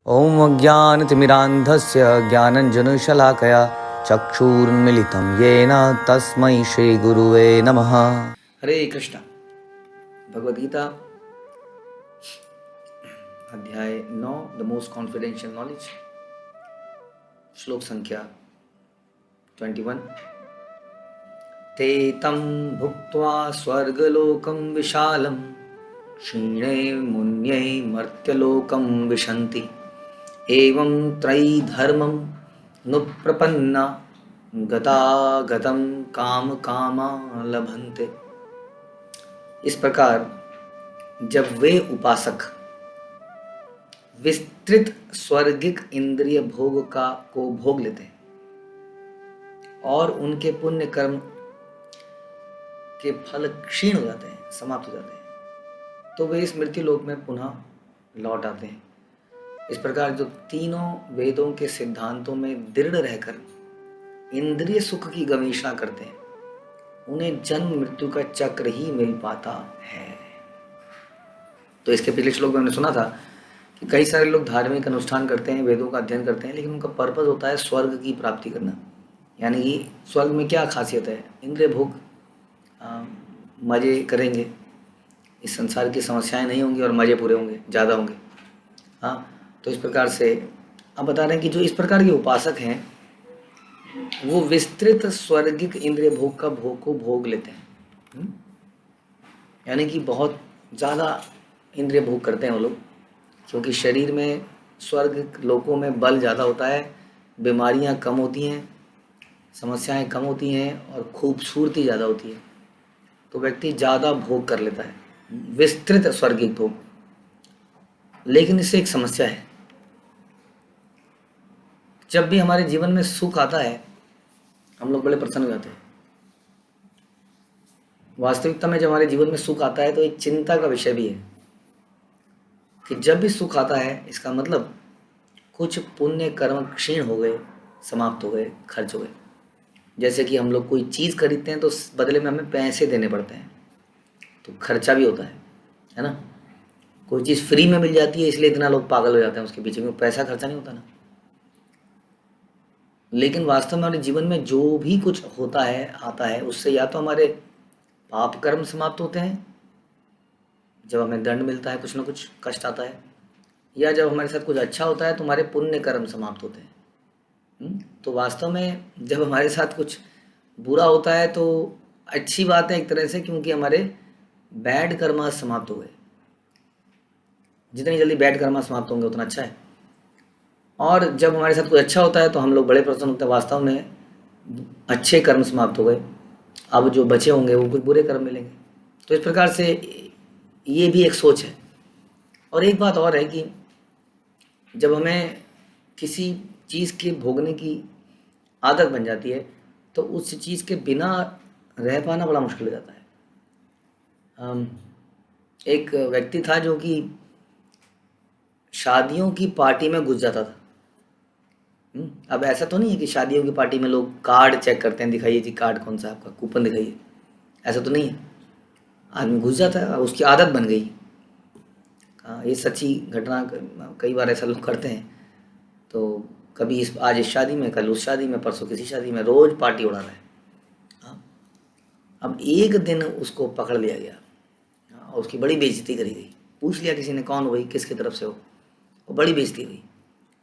ॐ अज्ञानतिमिरान्धस्य ज्ञानञ्जनशलाकया चक्षुरुन्मिलितं येन तस्मै श्रीगुरुवे नमः। हरे कृष्ण। भगवद गीता अध्याय 9 द मोस्ट कॉन्फिडेंशियल नॉलेज, श्लोक संख्या 21। ते तं भुक्त्वा स्वर्गलोकं विशालं क्षीणे मुन्ये मर्त्यलोकं विशन्ति एवं त्रैधर्मं नुप्रपन्ना गतागतं काम कामा लभन्ते। इस प्रकार जब वे उपासक विस्तृत स्वर्गिक इंद्रिय भोग को भोग लेते हैं और उनके पुण्य कर्म के फल क्षीण हो जाते हैं, समाप्त हो जाते हैं, तो वे इस मृत्यु लोक में पुनः लौट आते हैं। इस प्रकार जो तीनों वेदों के सिद्धांतों में दृढ़ रहकर इंद्रिय सुख की गवेषणा करते हैं, उन्हें जन्म मृत्यु का चक्र ही मिल पाता है। तो इसके पिछले श्लोक में हमने सुना था कि कई सारे लोग धार्मिक अनुष्ठान करते हैं, वेदों का अध्ययन करते हैं, लेकिन उनका पर्पस होता है स्वर्ग की प्राप्ति करना। यानी कि स्वर्ग में क्या खासियत है? इंद्रिय भोग, मज़े करेंगे, इस संसार की समस्याएं नहीं होंगी और मज़े पूरे होंगे, ज़्यादा होंगे। हाँ, तो इस प्रकार से अब बता रहे हैं कि जो इस प्रकार के उपासक हैं वो विस्तृत स्वर्गिक इंद्रिय भोग का भोग लेते हैं। यानी कि बहुत ज़्यादा इंद्रिय भोग करते हैं वो लोग, क्योंकि शरीर में स्वर्ग लोकों में बल ज़्यादा होता है, बीमारियां कम होती हैं, समस्याएं कम होती हैं और खूबसूरती ज़्यादा होती है, तो व्यक्ति ज़्यादा भोग कर लेता है, विस्तृत स्वर्गिक भोग। लेकिन इससे एक समस्या है, जब भी हमारे जीवन में सुख आता है हम लोग बड़े प्रसन्न हो जाते हैं। वास्तविकता में जब हमारे जीवन में सुख आता है तो एक चिंता का विषय भी है कि जब भी सुख आता है इसका मतलब कुछ पुण्य कर्म क्षीण हो गए, समाप्त हो गए, खर्च हो गए। जैसे कि हम लोग कोई चीज़ खरीदते हैं तो बदले में हमें पैसे देने पड़ते हैं, तो खर्चा भी होता है ना। कोई चीज़ फ्री में मिल जाती है इसलिए इतना लोग पागल हो जाते हैं उसके पीछे, में पैसा खर्चा नहीं होता ना। लेकिन वास्तव में हमारे जीवन में जो भी कुछ होता है, आता है, उससे या तो हमारे पाप कर्म समाप्त होते हैं, जब हमें दंड मिलता है, कुछ ना कुछ कष्ट आता है, या जब हमारे साथ कुछ अच्छा होता है तो हमारे पुण्य कर्म समाप्त होते हैं। तो वास्तव में जब हमारे साथ कुछ बुरा होता है तो अच्छी बात है एक तरह से, क्योंकि हमारे बैड कर्म समाप्त हो गए। जितनी जल्दी बैड कर्म समाप्त होंगे उतना अच्छा है। और जब हमारे साथ कुछ अच्छा होता है तो हम लोग बड़े प्रसन्न होते हैं, वास्तव में अच्छे कर्म समाप्त हो गए, अब जो बचे होंगे वो कुछ बुरे कर्म मिलेंगे। तो इस प्रकार से ये भी एक सोच है। और एक बात और है कि जब हमें किसी चीज़ के भोगने की आदत बन जाती है तो उस चीज़ के बिना रह पाना बड़ा मुश्किल हो जाता है। एक व्यक्ति था जो कि शादियों की पार्टी में घुस जाता था। अब ऐसा तो नहीं है कि शादियों की पार्टी में लोग कार्ड चेक करते हैं, दिखाइए जी कार्ड कौन सा आपका, कूपन दिखाइए, ऐसा तो नहीं है। आदमी घुस जाता है, उसकी आदत बन गई। ये सच्ची घटना, कई बार ऐसा लोग करते हैं। तो कभी आज इस शादी में, कल उस शादी में, परसों किसी शादी में, रोज़ पार्टी उड़ा रहा है। अब एक दिन उसको पकड़ लिया गया और उसकी बड़ी बेइज्जती करी गई। पूछ लिया किसी ने कौन हो भाई, किसकी तरफ से हो, और बड़ी बेइज्जती हुई।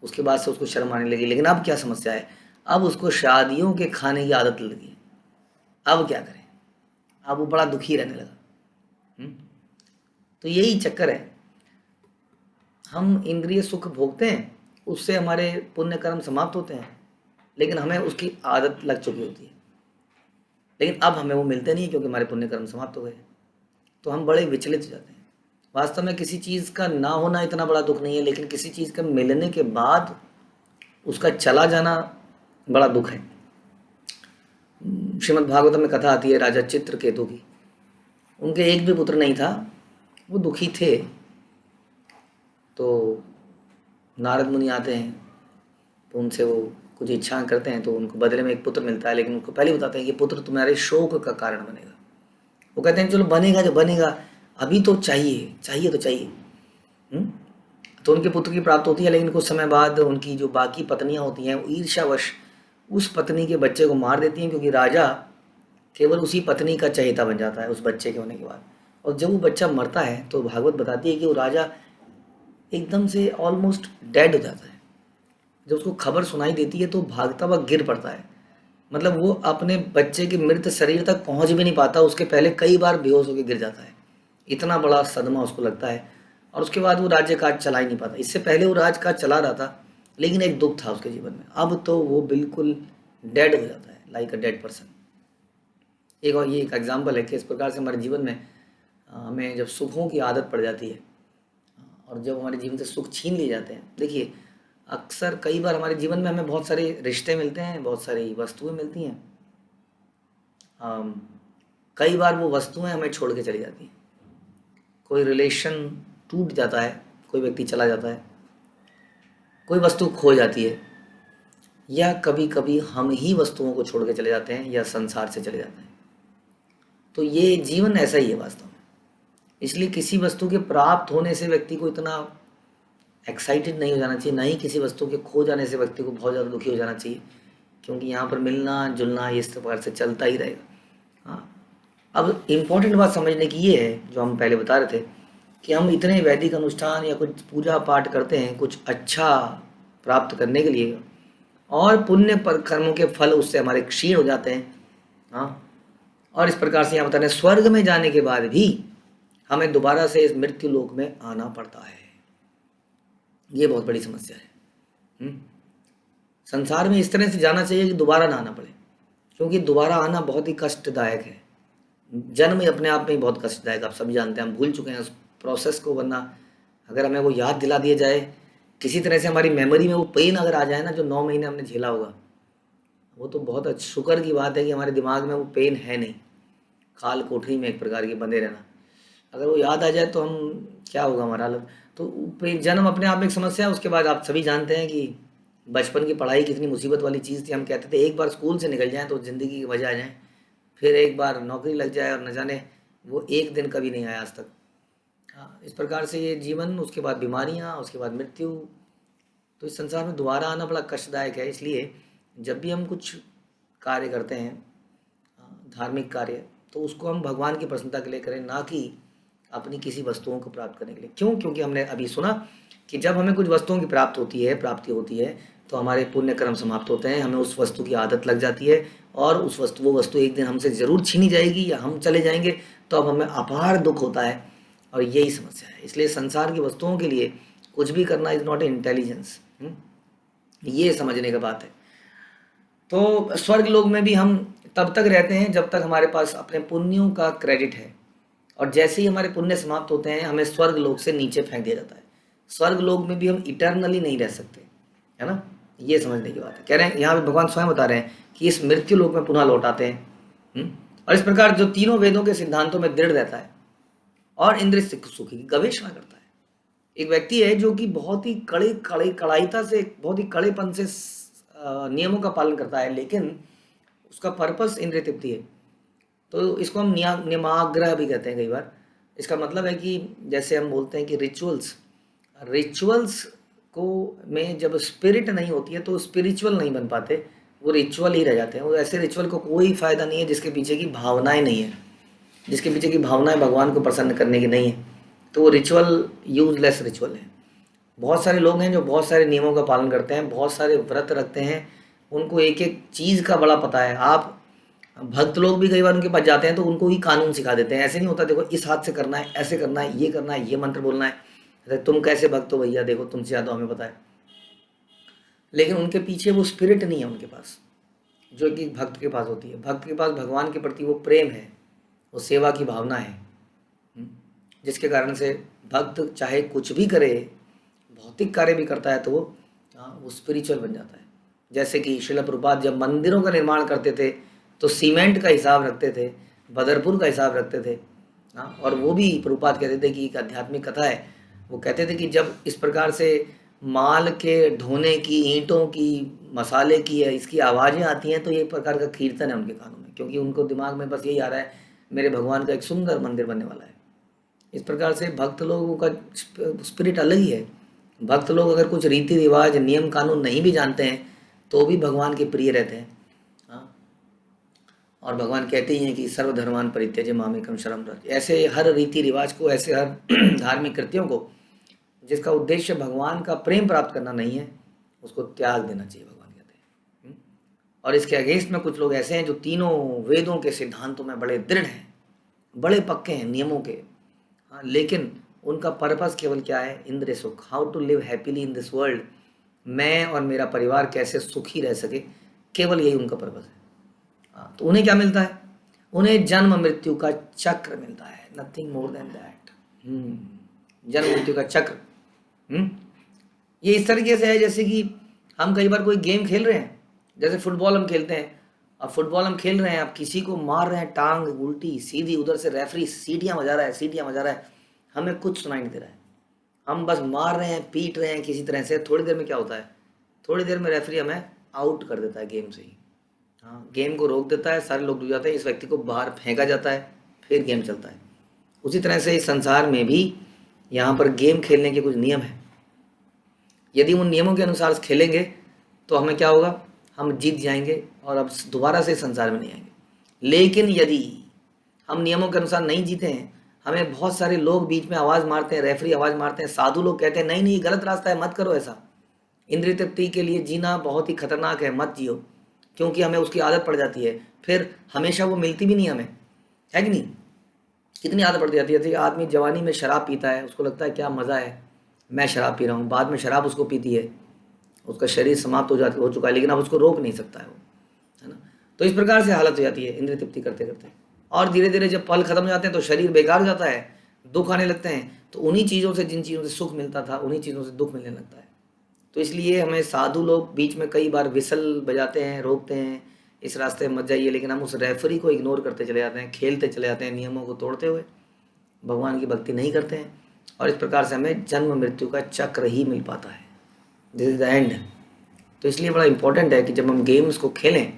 उसके बाद से उसको शर्म आने लगी। लेकिन अब क्या समस्या है, अब उसको शादियों के खाने की आदत लगी। अब क्या करें, अब वो बड़ा दुखी रहने लगा। तो यही चक्कर है, हम इंद्रिय सुख भोगते हैं, उससे हमारे पुण्य कर्म समाप्त होते हैं, लेकिन हमें उसकी आदत लग चुकी होती है। लेकिन अब हमें वो मिलते नहीं, क्योंकि हमारे पुण्य कर्म समाप्त हो गए। तो हम बड़े विचलित हो जाते हैं। वास्तव में किसी चीज़ का ना होना इतना बड़ा दुख नहीं है, लेकिन किसी चीज़ का मिलने के बाद उसका चला जाना बड़ा दुख है। श्रीमद् भागवत में कथा आती है राजा चित्रकेतु की। उनके एक भी पुत्र नहीं था, वो दुखी थे। तो नारद मुनि आते हैं तो उनसे वो कुछ इच्छाएं करते हैं, तो उनको बदले में एक पुत्र मिलता है। लेकिन उनको पहले बताते हैं कि पुत्र तुम्हारे शोक का कारण बनेगा। वो कहते हैं चलो बनेगा, जो बनेगा, अभी तो चाहिए, चाहिए तो चाहिए। तो उनके पुत्र की प्राप्त होती है, लेकिन कुछ समय बाद उनकी जो बाकी पत्नियां होती हैं वो ईर्ष्यावश उस पत्नी के बच्चे को मार देती हैं, क्योंकि राजा केवल उसी पत्नी का चहेता बन जाता है उस बच्चे के होने के बाद। और जब वो बच्चा मरता है तो भागवत बताती है कि वो राजा एकदम से ऑलमोस्ट डेड हो जाता है। जब उसको खबर सुनाई देती है तो भागता हुआ गिर पड़ता है। मतलब वो अपने बच्चे के मृत शरीर तक पहुंच भी नहीं पाता, उसके पहले कई बार बेहोश होकर गिर जाता है। इतना बड़ा सदमा उसको लगता है, और उसके बाद वो राज्य काज चला ही नहीं पाता। इससे पहले वो राज काज चला रहा था, लेकिन एक दुख था उसके जीवन में। अब तो वो बिल्कुल डेड हो जाता है, लाइक अ डेड पर्सन। एक और ये एक एग्जाम्पल है कि इस प्रकार से हमारे जीवन में हमें जब सुखों की आदत पड़ जाती है और जब हमारे जीवन से सुख छीन लिए जाते हैं। देखिए, अक्सर कई बार हमारे जीवन में हमें बहुत सारे रिश्ते मिलते हैं, बहुत सारी वस्तुएं मिलती हैं। अम, कई बार वो वस्तुएं हमें छोड़ के चली जाती हैं। कोई रिलेशन टूट जाता है, कोई व्यक्ति चला जाता है, कोई वस्तु खो जाती है, या कभी कभी हम ही वस्तुओं को छोड़ के चले जाते हैं या संसार से चले जाते हैं। तो ये जीवन ऐसा ही है वास्तव में। इसलिए किसी वस्तु के प्राप्त होने से व्यक्ति को इतना एक्साइटेड नहीं हो जाना चाहिए, ना ही किसी वस्तु के खो जाने से व्यक्ति को बहुत ज़्यादा दुखी हो जाना चाहिए, क्योंकि यहाँ पर मिलना जुलना इस प्रकार से चलता ही रहेगा। हाँ, अब इम्पोर्टेंट बात समझने की ये है, जो हम पहले बता रहे थे, कि हम इतने वैदिक अनुष्ठान या कुछ पूजा पाठ करते हैं कुछ अच्छा प्राप्त करने के लिए, और पुण्य पर कर्मों के फल उससे हमारे क्षीण हो जाते हैं। हाँ, और इस प्रकार से यहाँ बता रहे हैं स्वर्ग में जाने के बाद भी हमें दोबारा से इस मृत्यु लोक में आना पड़ता है। ये बहुत बड़ी समस्या है। संसार में इस तरह से जाना चाहिए कि दोबारा ना आना पड़े, क्योंकि दोबारा आना बहुत ही कष्टदायक है। जन्म अपने आप में ही बहुत कष्टदायक, आप सभी जानते हैं, हम भूल चुके हैं उस प्रोसेस को। वरना अगर हमें वो याद दिला दिया जाए, किसी तरह से हमारी मेमोरी में वो पेन अगर आ जाए ना, जो 9 महीने हमने झेला होगा, वो तो बहुत शुक्र की बात है कि हमारे दिमाग में वो पेन है नहीं। काल कोठरी में एक प्रकार की बंधे रहना, अगर वो याद आ जाए तो हम क्या होगा हमारा हालत। तो जन्म अपने आप में एक समस्या है। उसके बाद आप सभी जानते हैं कि बचपन की पढ़ाई कितनी मुसीबत वाली चीज़ थी। हम कहते थे एक बार स्कूल से निकल जाएं तो ज़िंदगी की वजह आ जाए, फिर एक बार नौकरी लग जाए, और न जाने वो एक दिन कभी नहीं आया आज तक। हाँ, इस प्रकार से ये जीवन, उसके बाद बीमारियाँ, उसके बाद मृत्यु। तो इस संसार में दोबारा आना बड़ा कष्टदायक है। इसलिए जब भी हम कुछ कार्य करते हैं, धार्मिक कार्य, तो उसको हम भगवान की प्रसन्नता के लिए करें, ना कि अपनी किसी वस्तुओं को प्राप्त करने के लिए। क्यों? क्योंकि हमने अभी सुना कि जब हमें कुछ वस्तुओं की प्राप्ति होती है तो हमारे पुण्य कर्म समाप्त होते हैं, हमें उस वस्तु की आदत लग जाती है, और वो वस्तु एक दिन हमसे ज़रूर छीनी जाएगी या हम चले जाएंगे, तो अब हमें अपार दुख होता है। और यही समस्या है। इसलिए संसार की वस्तुओं के लिए कुछ भी करना इज़ नॉट इंटेलिजेंस। ये समझने का बात है। तो स्वर्ग लोक में भी हम तब तक रहते हैं जब तक हमारे पास अपने पुण्यों का क्रेडिट है, और जैसे ही हमारे पुण्य समाप्त होते हैं हमें स्वर्ग लोक से नीचे फेंक दिया जाता है। स्वर्ग लोक में भी हम इटर्नली नहीं रह सकते, है ना। ये समझने की बात है। कह रहे हैं यहाँ पे भगवान स्वयं बता रहे हैं कि इस मृत्यु लोक में पुनः लौट आते हैं। और इस प्रकार जो तीनों वेदों के सिद्धांतों में दृढ़ रहता है और इंद्रिय सुखी की गवेषणा करता है, एक व्यक्ति है जो कि बहुत ही कड़ाईता से, बहुत ही कड़ेपन से नियमों का पालन करता है, लेकिन उसका पर्पस इंद्रिय तृप्ति है। तो इसको हम नियमाग्रह भी कहते हैं कई बार। इसका मतलब है कि जैसे हम बोलते हैं कि रिचुअल्स को में जब स्पिरिट नहीं होती है तो स्पिरिचुअल नहीं बन पाते, वो रिचुअल ही रह जाते हैं। वो ऐसे रिचुअल को कोई फ़ायदा नहीं है जिसके पीछे की भावनाएं नहीं है, जिसके पीछे की भावनाएं भगवान को प्रसन्न करने की नहीं है, तो वो रिचुअल यूजलेस रिचुअल है। बहुत सारे लोग हैं जो बहुत सारे नियमों का पालन करते हैं, बहुत सारे व्रत रखते हैं, उनको एक एक चीज़ का बड़ा पता है। आप भक्त लोग भी कई बार उनके पास जाते हैं तो उनको ही कानून सिखा देते हैं। ऐसे नहीं होता, देखो इस हाथ से करना है, ऐसे करना है, ये करना है, ये मंत्र बोलना है। अरे तुम कैसे भक्त हो भैया, देखो तुमसे ज़्यादा हमें पता है। लेकिन उनके पीछे वो स्पिरिट नहीं है उनके पास, जो कि भक्त के पास होती है। भक्त के पास भगवान के प्रति वो प्रेम है, वो सेवा की भावना है, जिसके कारण से भक्त चाहे कुछ भी करे, भौतिक कार्य भी करता है, तो वो स्पिरिचुअल बन जाता है। जैसे कि श्रील प्रभुपाद जब मंदिरों का निर्माण करते थे तो सीमेंट का हिसाब रखते थे, बदरपुर का हिसाब रखते थे। और वो भी प्रभुपाद कहते थे कि एक आध्यात्मिक कथा है, वो कहते थे कि जब इस प्रकार से माल के ढोने की, ईंटों की, मसाले की है, इसकी आवाज़ें आती हैं, तो ये एक प्रकार का कीर्तन है उनके कानों में, क्योंकि उनको दिमाग में बस यही आ रहा है, मेरे भगवान का एक सुंदर मंदिर बनने वाला है। इस प्रकार से भक्त लोगों का स्पिरिट अलग ही है, भक्त लोग अगर कुछ रीति रिवाज नियम कानून नहीं भी जानते हैं तो भी भगवान के प्रिय रहते हैं। हाँ, और भगवान कहते ही हैं कि सर्वधर्मान परित्यज्य मामेकम शरणं व्रज। ऐसे हर रीति रिवाज को, ऐसे हर धार्मिक कृत्यों को जिसका उद्देश्य भगवान का प्रेम प्राप्त करना नहीं है, उसको त्याग देना चाहिए, भगवान कहते हैं। और इसके अगेंस्ट में कुछ लोग ऐसे हैं जो तीनों वेदों के सिद्धांतों में बड़े दृढ़ हैं, बड़े पक्के हैं नियमों के। हाँ, लेकिन उनका पर्पस केवल क्या है? इंद्रिय सुख, how to live happily in this world. मैं और मेरा परिवार कैसे सुखी रह सके, केवल यही उनका पर्पस है। हाँ, तो उन्हें क्या मिलता है? उन्हें जन्म मृत्यु का चक्र मिलता है, नथिंग मोर देन दैट। जन्म मृत्यु का चक्र। ये इस तरीके से है जैसे कि हम कई बार कोई गेम खेल रहे हैं, जैसे फुटबॉल हम खेलते हैं। अब फुटबॉल हम खेल रहे हैं, अब किसी को मार रहे हैं, टांग उल्टी सीधी, उधर से रेफरी सीटियां बजा रहा है, सीटियां बजा रहा है, हमें कुछ सुनाई नहीं दे रहा है, हम बस मार रहे हैं, पीट रहे हैं किसी तरह से। थोड़ी देर में क्या होता है? थोड़ी देर में रेफरी हमें आउट कर देता है गेम से ही। हाँ, गेम को रोक देता है, सारे लोग डूब जाते हैं, इस व्यक्ति को बाहर फेंका जाता है, फिर गेम चलता है। उसी तरह से इस संसार में भी यहाँ पर गेम खेलने के कुछ नियम हैं। यदि उन नियमों के अनुसार खेलेंगे तो हमें क्या होगा? हम जीत जाएंगे और अब दोबारा से संसार में नहीं आएंगे। लेकिन यदि हम नियमों के अनुसार नहीं जीते हैं, हमें बहुत सारे लोग बीच में आवाज़ मारते हैं, रेफरी आवाज़ मारते हैं, साधु लोग कहते हैं नहीं नहीं गलत रास्ता है, मत करो ऐसा, इंद्रिय तृप्ति के लिए जीना बहुत ही खतरनाक है, मत जियो, क्योंकि हमें उसकी आदत पड़ जाती है, फिर हमेशा वो मिलती भी नहीं हमें, है कि नहीं? कितनी आदत पड़ जाती है। आदमी जवानी में शराब पीता है, उसको लगता है क्या मज़ा है, मैं शराब पी रहा हूँ, बाद में शराब उसको पीती है, उसका शरीर समाप्त हो चुका है, लेकिन अब उसको रोक नहीं सकता है वो, है ना? तो इस प्रकार से हालत हो जाती है इंद्रिय तृप्ति करते करते, और धीरे धीरे जब पल खत्म हो जाते हैं तो शरीर बेकार हो जाता है, दुख आने लगते हैं। तो उन्हीं चीज़ों से, जिन चीज़ों से सुख मिलता था, उन्हीं चीज़ों से दुख मिलने लगता है। तो इसलिए हमें साधु लोग बीच में कई बार विसल बजाते हैं, रोकते हैं, इस रास्ते में मत जाइए, लेकिन हम उस रेफरी को इग्नोर करते चले जाते हैं, खेलते चले जाते हैं, नियमों को तोड़ते हुए भगवान की भक्ति नहीं करते हैं, और इस प्रकार से हमें जन्म मृत्यु का चक्र ही मिल पाता है। This is the end. तो इसलिए बड़ा इंपॉर्टेंट है कि जब हम गेम्स को खेलें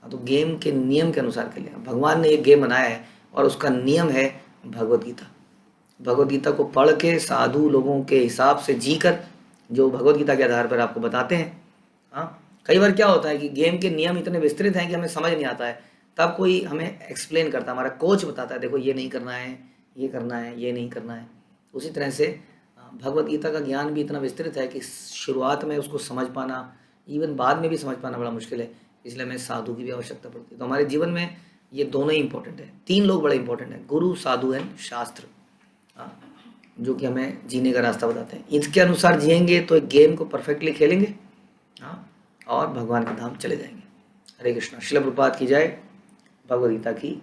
तो गेम के नियम के अनुसार खेलें। भगवान ने एक गेम बनाया है और उसका नियम है भगवद गीता। भगवद गीता को पढ़ के साधु लोगों के हिसाब से जीकर, जो भगवद गीता के आधार पर आपको बताते हैं। हाँ, कई बार क्या होता है कि गेम के नियम इतने विस्तृत हैं कि हमें समझ नहीं आता है, तब कोई हमें एक्सप्लेन करता है, हमारा कोच बताता है, देखो ये नहीं करना है, ये करना है, ये नहीं करना है। उसी तरह से भगवद गीता का ज्ञान भी इतना विस्तृत है कि शुरुआत में उसको समझ पाना, इवन बाद में भी समझ पाना बड़ा मुश्किल है, इसलिए हमें साधु की भी आवश्यकता पड़ती है। तो हमारे जीवन में ये दोनों ही इंपॉर्टेंट है, तीन लोग बड़े इंपॉर्टेंट हैं, गुरु, साधु एंड शास्त्र, जो कि हमें जीने का रास्ता बताते हैं। इसके अनुसार जिएंगे तो एक गेम को परफेक्टली खेलेंगे, हाँ, और भगवान के धाम चले जाएंगे। हरे कृष्णा। श्रील प्रभुपाद की जय। भगवद गीता की